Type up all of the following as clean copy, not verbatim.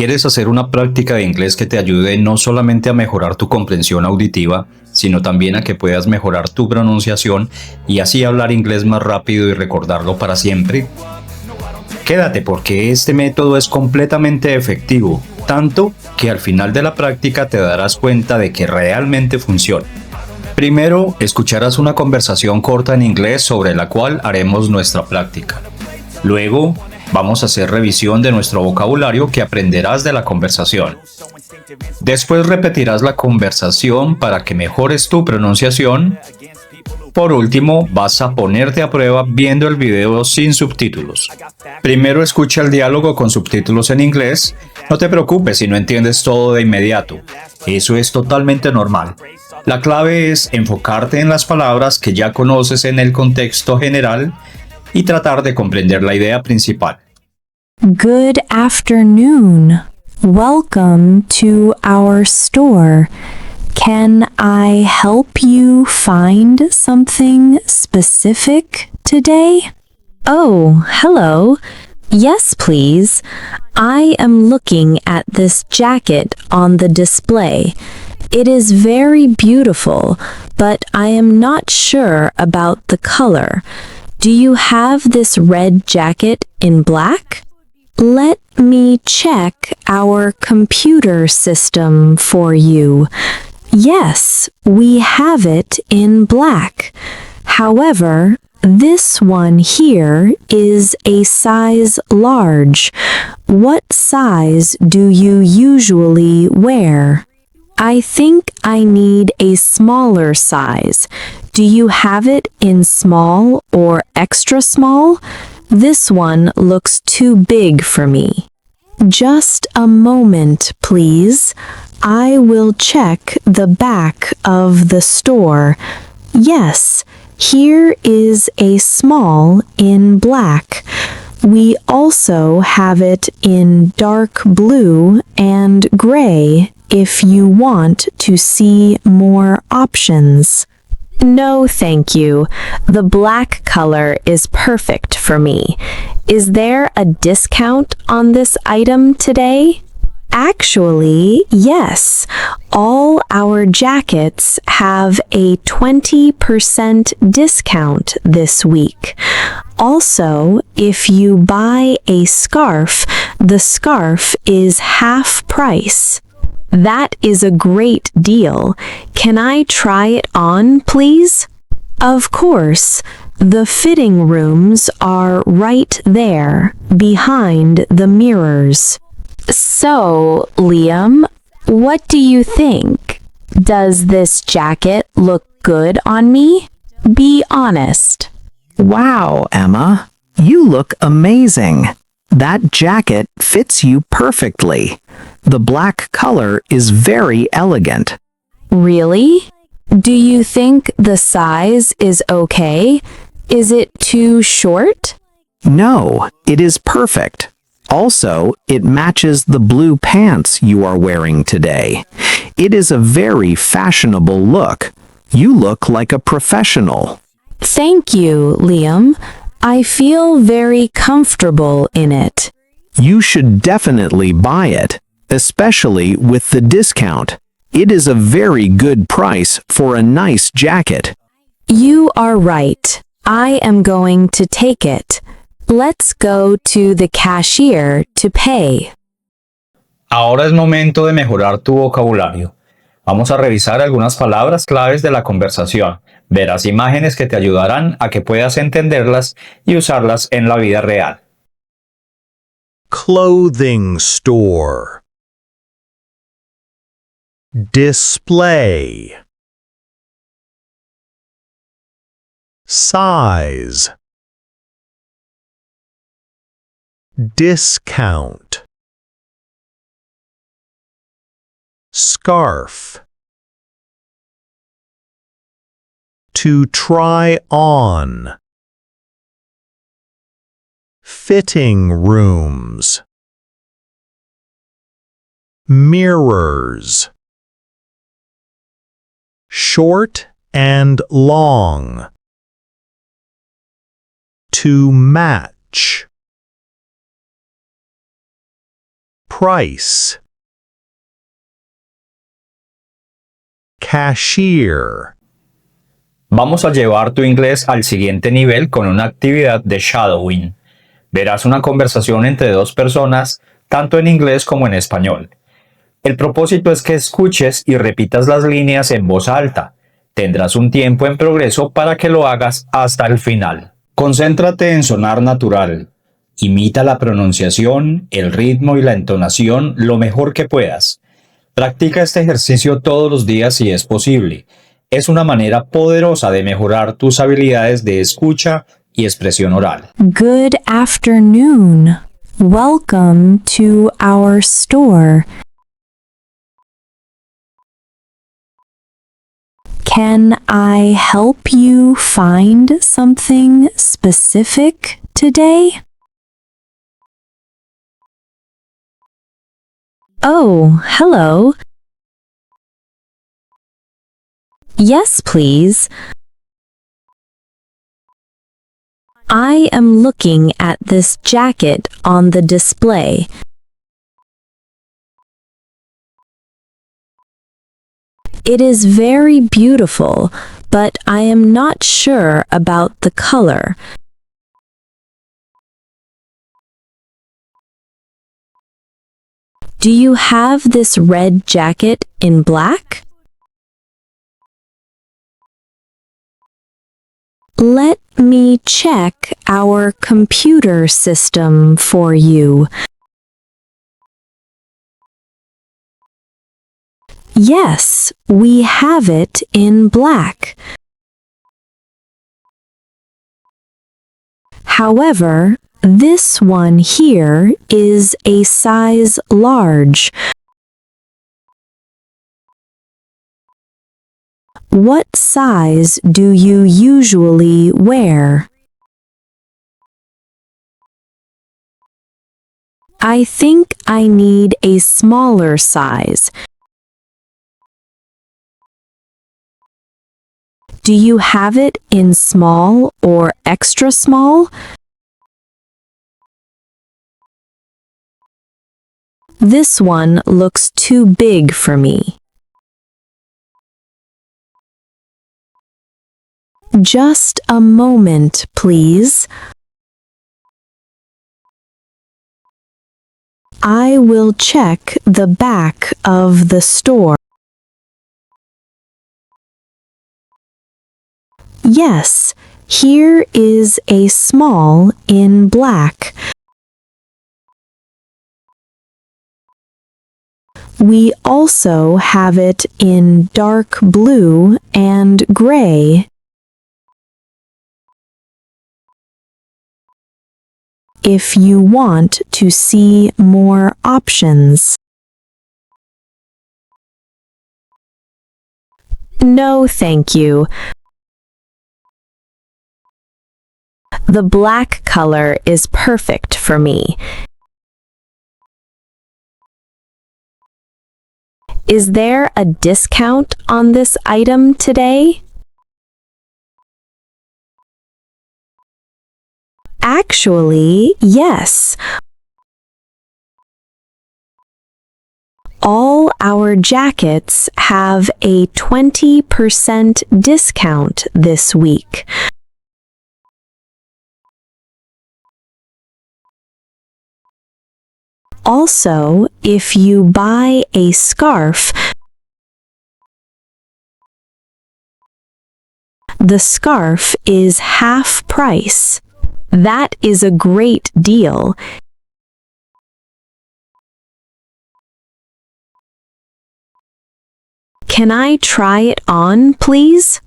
¿Quieres hacer una práctica de inglés que te ayude no solamente a mejorar tu comprensión auditiva, sino también a que puedas mejorar tu pronunciación y así hablar inglés más rápido y recordarlo para siempre? Quédate porque este método es completamente efectivo, tanto que al final de la práctica te darás cuenta de que realmente funciona. Primero, escucharás una conversación corta en inglés sobre la cual haremos nuestra práctica. Luego, vamos a hacer revisión de nuestro vocabulario que aprenderás de la conversación. Después repetirás la conversación para que mejores tu pronunciación. Por último, vas a ponerte a prueba viendo el video sin subtítulos. Primero escucha el diálogo con subtítulos en inglés. No te preocupes si no entiendes todo de inmediato. Eso es totalmente normal. La clave es enfocarte en las palabras que ya conoces en el contexto general y tratar de comprender la idea principal. Good afternoon. Welcome to our store. Can I help you find something specific today? Oh, hello. Yes, please. I am looking at this jacket on the display. It is very beautiful, but I am not sure about the color. Do you have this red jacket in black? Let me check our computer system for you. Yes, we have it in black. However, this one here is a size large. What size do you usually wear? I think I need a smaller size. Do you have it in small or extra small? This one looks too big for me. Just a moment, please. I will check the back of the store. Yes, here is a small in black. We also have it in dark blue and gray if you want to see more options. No, thank you. The black color is perfect for me. Is there a discount on this item today? Actually, yes. All our jackets have a 20% discount this week. Also, if you buy a scarf, the scarf is half price. That is a great deal. Can I try it on, please? Of course. The fitting rooms are right there, behind the mirrors. So, Liam, what do you think? Does this jacket look good on me? Be honest. Wow, Emma, you look amazing. That jacket fits you perfectly. The black color is very elegant. Really? Do you think the size is okay? Is it too short? No, it is perfect. Also, it matches the blue pants you are wearing today. It is a very fashionable look. You look like a professional. Thank you, Liam. I feel very comfortable in it. You should definitely buy it, especially with the discount. It is a very good price for a nice jacket. You are right. I am going to take it. Let's go to the cashier to pay. Ahora es momento de mejorar tu vocabulario. Vamos a revisar algunas palabras claves de la conversación. Verás imágenes que te ayudarán a que puedas entenderlas y usarlas en la vida real. Clothing store. Display. Size. Discount. Scarf. To try on. Fitting rooms. Mirrors. Short and long. To match. price. Cashier. Vamos a llevar tu inglés al siguiente nivel con una actividad de shadowing. Verás una conversación entre dos personas, tanto en inglés como en español. El propósito es que escuches y repitas las líneas en voz alta. Tendrás un tiempo en progreso para que lo hagas hasta el final. Concéntrate en sonar natural. Imita la pronunciación, el ritmo y la entonación lo mejor que puedas. Practica este ejercicio todos los días si es posible. Es una manera poderosa de mejorar tus habilidades de escucha y expresión oral. Good afternoon. Welcome to our store. Can I help you find something specific today? Oh, hello. Yes, please. I am looking at this jacket on the display. It is very beautiful, but I am not sure about the color. Do you have this red jacket in black? Let me check our computer system for you. Yes, we have it in black. However, this one here is a size large. What size do you usually wear? I think I need a smaller size. Do you have it in small or extra small? This one looks too big for me. Just a moment, please. I will check the back of the store. Yes, here is a small in black. We also have it in dark blue and gray. If you want to see more options. No, thank you. The black color is perfect for me. Is there a discount on this item today? Actually, yes. All our jackets have a 20% discount this week. Also, if you buy a scarf, the scarf is half price. That is a great deal. Can I try it on, please?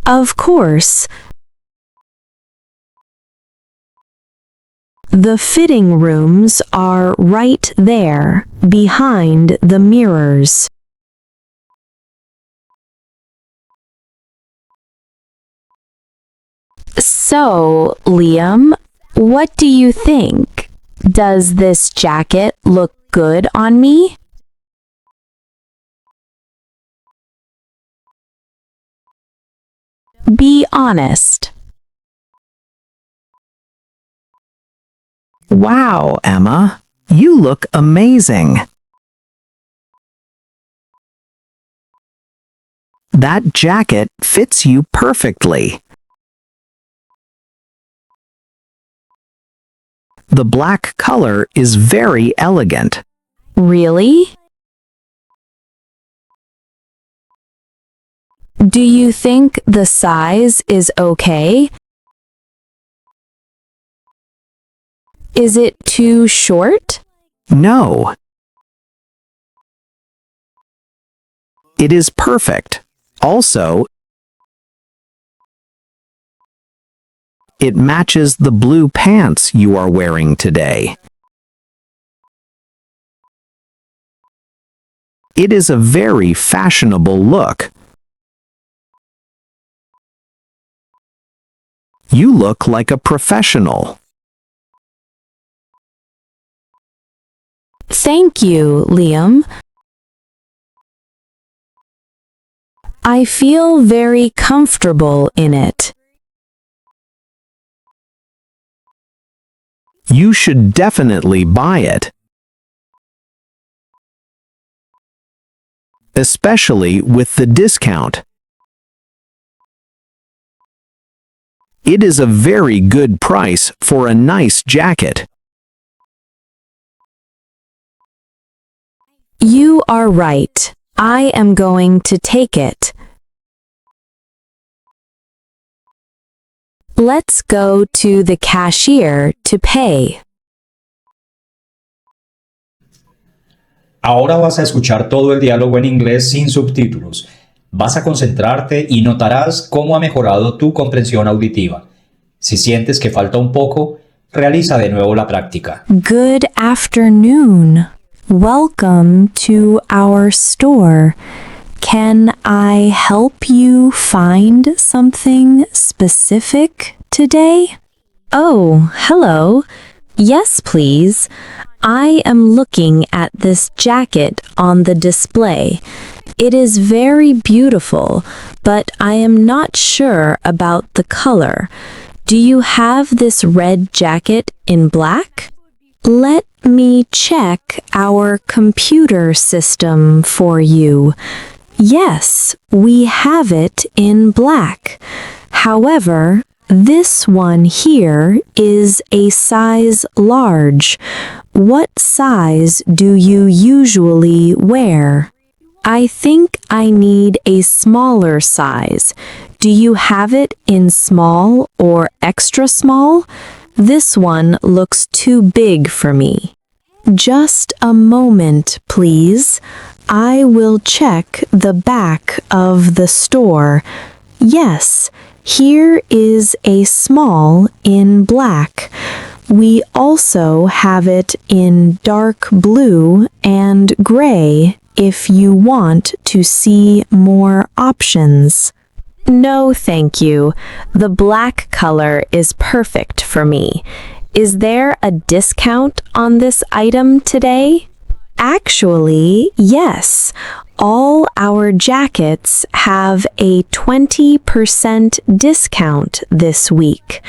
Of course. The fitting rooms are right there, behind the mirrors. So, Liam, what do you think? Does this jacket look good on me? Be honest. Wow, Emma, you look amazing. That jacket fits you perfectly. The black color is very elegant. Really? Do you think the size is okay? Is it too short? No. It is perfect. Also, it matches the blue pants you are wearing today. It is a very fashionable look. You look like a professional. Thank you, Liam. I feel very comfortable in it. You should definitely buy it. Especially with the discount. It is a very good price for a nice jacket. You are right. I am going to take it. Let's go to the cashier to pay. Ahora vas a escuchar todo el diálogo en inglés sin subtítulos. Vas a concentrarte y notarás cómo ha mejorado tu comprensión auditiva. Si sientes que falta un poco, realiza de nuevo la práctica. Good afternoon. Welcome to our store. Can I help you find something specific today? Oh, hello. Yes, please. I am looking at this jacket on the display. It is very beautiful, but I am not sure about the color. Do you have this red jacket in black? Let me check our computer system for you. Yes, we have it in black. However, this one here is a size large. What size do you usually wear? I think I need a smaller size. Do you have it in small or extra small? This one looks too big for me. Just a moment, please. I will check the back of the store. Yes, here is a small in black. We also have it in dark blue and gray if you want to see more options. No, thank you. The black color is perfect for me. Is there a discount on this item today? Actually, yes. All our jackets have a 20% discount this week.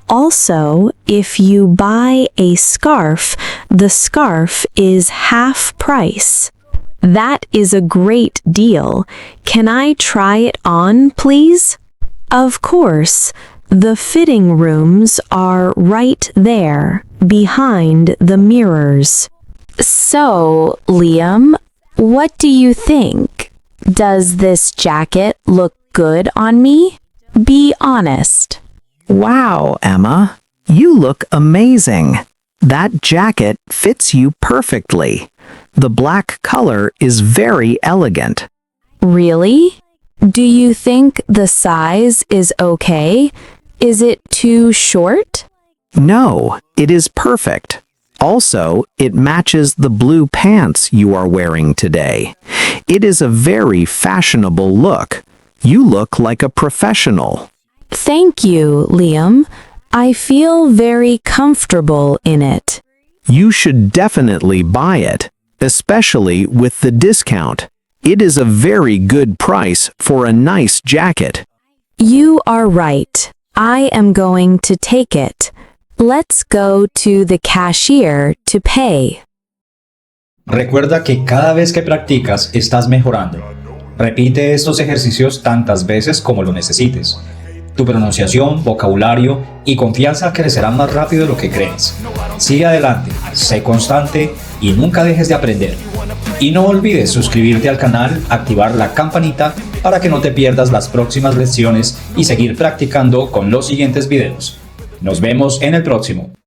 Also, if you buy a scarf, the scarf is half price. That is a great deal. Can I try it on, please? Of course. The fitting rooms are right there, behind the mirrors. So, Liam, what do you think? Does this jacket look good on me? Be honest. Wow, Emma, you look amazing. That jacket fits you perfectly. The black color is very elegant. Really? Do you think the size is okay? Is it too short? No, it is perfect. Also, it matches the blue pants you are wearing today. It is a very fashionable look. You look like a professional. Thank you, Liam. I feel very comfortable in it. You should definitely buy it, especially with the discount. It is a very good price for a nice jacket. You are right. I am going to take it. Let's go to the cashier to pay. Recuerda que cada vez que practicas estás mejorando. Repite estos ejercicios tantas veces como lo necesites. Tu pronunciación, vocabulario y confianza crecerán más rápido de lo que crees. Sigue adelante, sé constante y nunca dejes de aprender. Y no olvides suscribirte al canal, activar la campanita para que no te pierdas las próximas lecciones y seguir practicando con los siguientes videos. Nos vemos en el próximo.